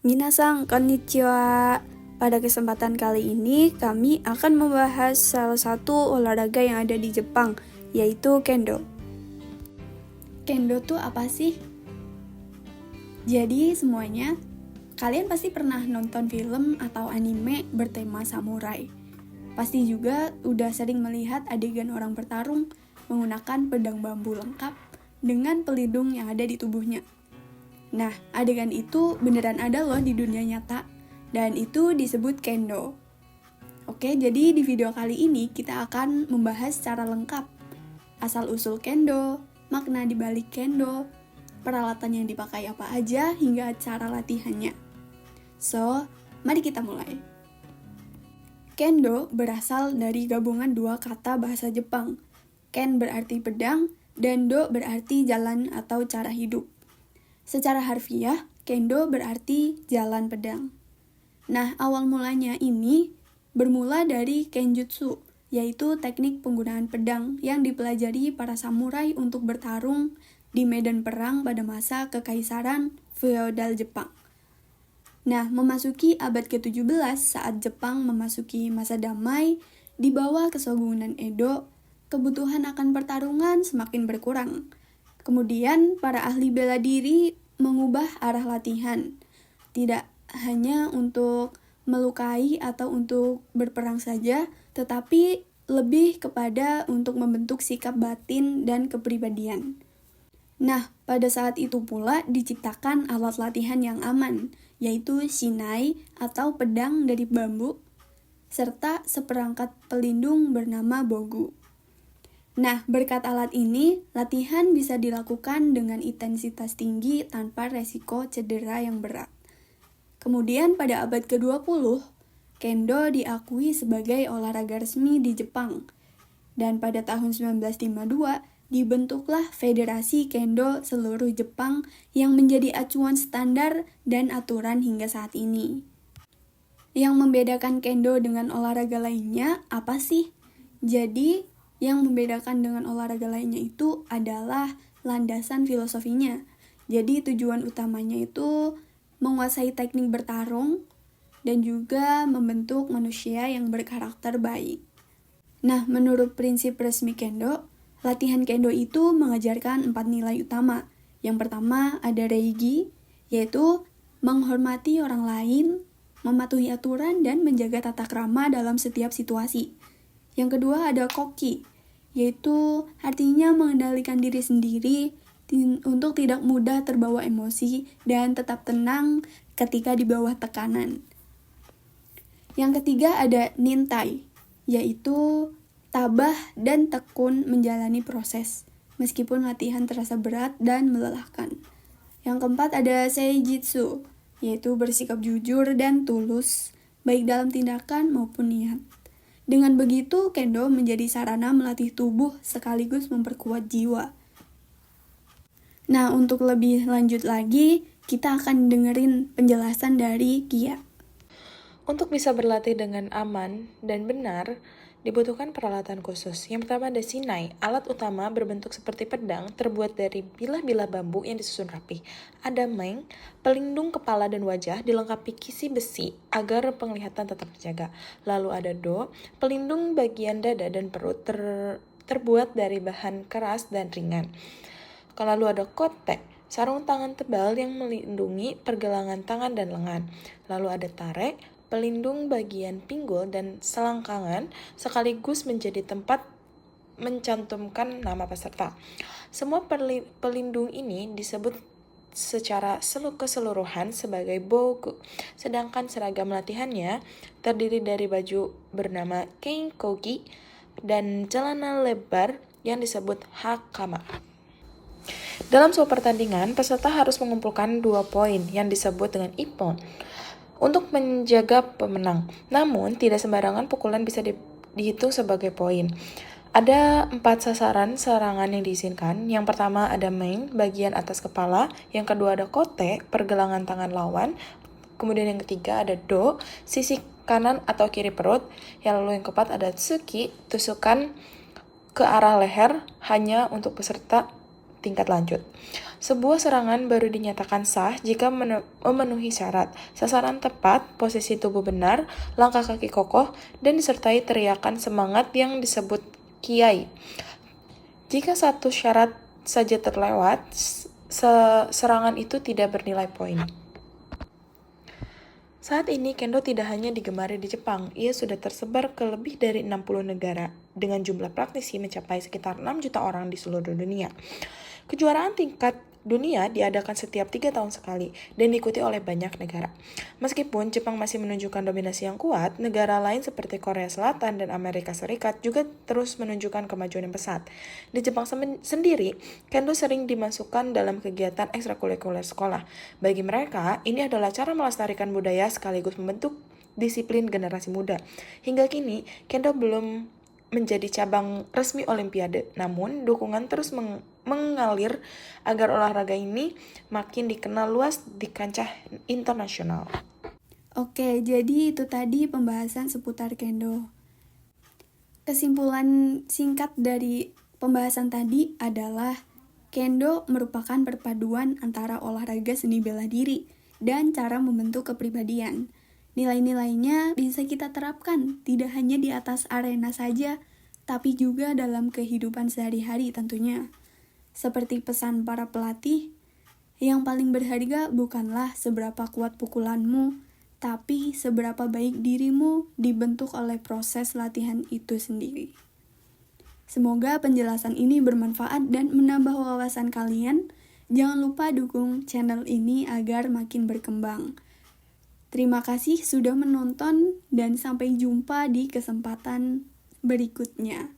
Minasan, konnichiwa. Pada kesempatan kali ini, kami akan membahas salah satu olahraga yang ada di Jepang, yaitu Kendo. Kendo tuh apa sih? Jadi semuanya, kalian pasti pernah nonton film atau anime bertema samurai. Pasti juga udah sering melihat adegan orang bertarung menggunakan pedang bambu lengkap dengan pelindung yang ada di tubuhnya. Nah, adegan itu beneran ada loh di dunia nyata, dan itu disebut Kendo. Oke, jadi di video kali ini kita akan membahas secara lengkap asal-usul Kendo, makna dibalik Kendo, peralatan yang dipakai apa aja, hingga cara latihannya. So, mari kita mulai. Kendo berasal dari gabungan dua kata bahasa Jepang. Ken berarti pedang, dan do berarti jalan atau cara hidup. Secara harfiah, Kendo berarti jalan pedang. Nah, awal mulanya ini bermula dari Kenjutsu, yaitu teknik penggunaan pedang yang dipelajari para samurai untuk bertarung di medan perang pada masa kekaisaran feodal Jepang. Nah, memasuki abad ke-17 saat Jepang memasuki masa damai di bawah kesogunan Edo, kebutuhan akan pertarungan semakin berkurang. Kemudian, para ahli bela diri mengubah arah latihan, tidak hanya untuk melukai atau untuk berperang saja, tetapi lebih kepada untuk membentuk sikap batin dan kepribadian. Nah, pada saat itu pula diciptakan alat latihan yang aman, yaitu shinai atau pedang dari bambu, serta seperangkat pelindung bernama bogu. Nah, berkat alat ini, latihan bisa dilakukan dengan intensitas tinggi tanpa resiko cedera yang berat. Kemudian pada abad ke-20, Kendo diakui sebagai olahraga resmi di Jepang. Dan pada tahun 1952, dibentuklah Federasi Kendo seluruh Jepang yang menjadi acuan standar dan aturan hingga saat ini. Yang membedakan Kendo dengan olahraga lainnya apa sih? Jadi, yang membedakan dengan olahraga lainnya itu adalah landasan filosofinya. Jadi tujuan utamanya itu menguasai teknik bertarung dan juga membentuk manusia yang berkarakter baik. Nah, menurut prinsip resmi Kendo, latihan Kendo itu mengajarkan 4 nilai utama. Yang pertama ada reigi, yaitu menghormati orang lain, mematuhi aturan, dan menjaga tata krama dalam setiap situasi. Yang kedua ada koki, yaitu artinya mengendalikan diri sendiri untuk tidak mudah terbawa emosi dan tetap tenang ketika di bawah tekanan. Yang ketiga ada nintai, yaitu tabah dan tekun menjalani proses, meskipun latihan terasa berat dan melelahkan. Yang keempat ada seijitsu, yaitu bersikap jujur dan tulus, baik dalam tindakan maupun niat. Dengan begitu, Kendo menjadi sarana melatih tubuh sekaligus memperkuat jiwa. Nah, untuk lebih lanjut lagi, kita akan dengerin penjelasan dari Kia. Untuk bisa berlatih dengan aman dan benar, dibutuhkan peralatan khusus. Yang pertama ada shinai, alat utama berbentuk seperti pedang terbuat dari bilah-bilah bambu yang disusun rapi. Ada meng, pelindung kepala dan wajah dilengkapi kisi besi agar penglihatan tetap terjaga. Lalu ada do, pelindung bagian dada dan perut terbuat dari bahan keras dan ringan. Lalu ada kote, sarung tangan tebal yang melindungi pergelangan tangan dan lengan. Lalu ada tare, pelindung bagian pinggul dan selangkangan sekaligus menjadi tempat mencantumkan nama peserta. Semua pelindung ini disebut secara keseluruhan sebagai bogu, sedangkan seragam latihannya terdiri dari baju bernama kenkogi dan celana lebar yang disebut hakama. Dalam sebuah pertandingan, peserta harus mengumpulkan 2 poin yang disebut dengan ippon untuk menjaga pemenang. Namun, tidak sembarangan pukulan bisa dihitung sebagai poin. Ada 4 sasaran serangan yang diizinkan. Yang pertama ada meng, bagian atas kepala. Yang kedua ada kote, pergelangan tangan lawan. Kemudian yang ketiga ada do, sisi kanan atau kiri perut. Lalu yang keempat ada tsuki, tusukan ke arah leher hanya untuk peserta tingkat lanjut. Sebuah serangan baru dinyatakan sah jika memenuhi syarat, sasaran tepat, posisi tubuh benar, langkah kaki kokoh, dan disertai teriakan semangat yang disebut kiai. Jika satu syarat saja terlewat, serangan itu tidak bernilai poin. Saat ini, kendo tidak hanya digemari di Jepang, ia sudah tersebar ke lebih dari 60 negara, dengan jumlah praktisi mencapai sekitar 6 juta orang di seluruh dunia. Kejuaraan tingkat dunia diadakan setiap 3 tahun sekali dan diikuti oleh banyak negara. Meskipun Jepang masih menunjukkan dominasi yang kuat, negara lain seperti Korea Selatan dan Amerika Serikat juga terus menunjukkan kemajuan yang pesat. Di Jepang sendiri, kendo sering dimasukkan dalam kegiatan ekstrakurikuler sekolah. Bagi mereka, ini adalah cara melestarikan budaya sekaligus membentuk disiplin generasi muda. Hingga kini, kendo belum menjadi cabang resmi Olimpiade, namun dukungan terus mengalir agar olahraga ini makin dikenal luas di kancah internasional. Oke, jadi itu tadi pembahasan seputar kendo. Kesimpulan singkat dari pembahasan tadi adalah kendo merupakan perpaduan antara olahraga seni bela diri dan cara membentuk kepribadian. Nilai-nilainya bisa kita terapkan tidak hanya di atas arena saja, tapi juga dalam kehidupan sehari-hari tentunya. Seperti pesan para pelatih, yang paling berharga bukanlah seberapa kuat pukulanmu, tapi seberapa baik dirimu dibentuk oleh proses latihan itu sendiri. Semoga penjelasan ini bermanfaat dan menambah wawasan kalian. Jangan lupa dukung channel ini agar makin berkembang. Terima kasih sudah menonton dan sampai jumpa di kesempatan berikutnya.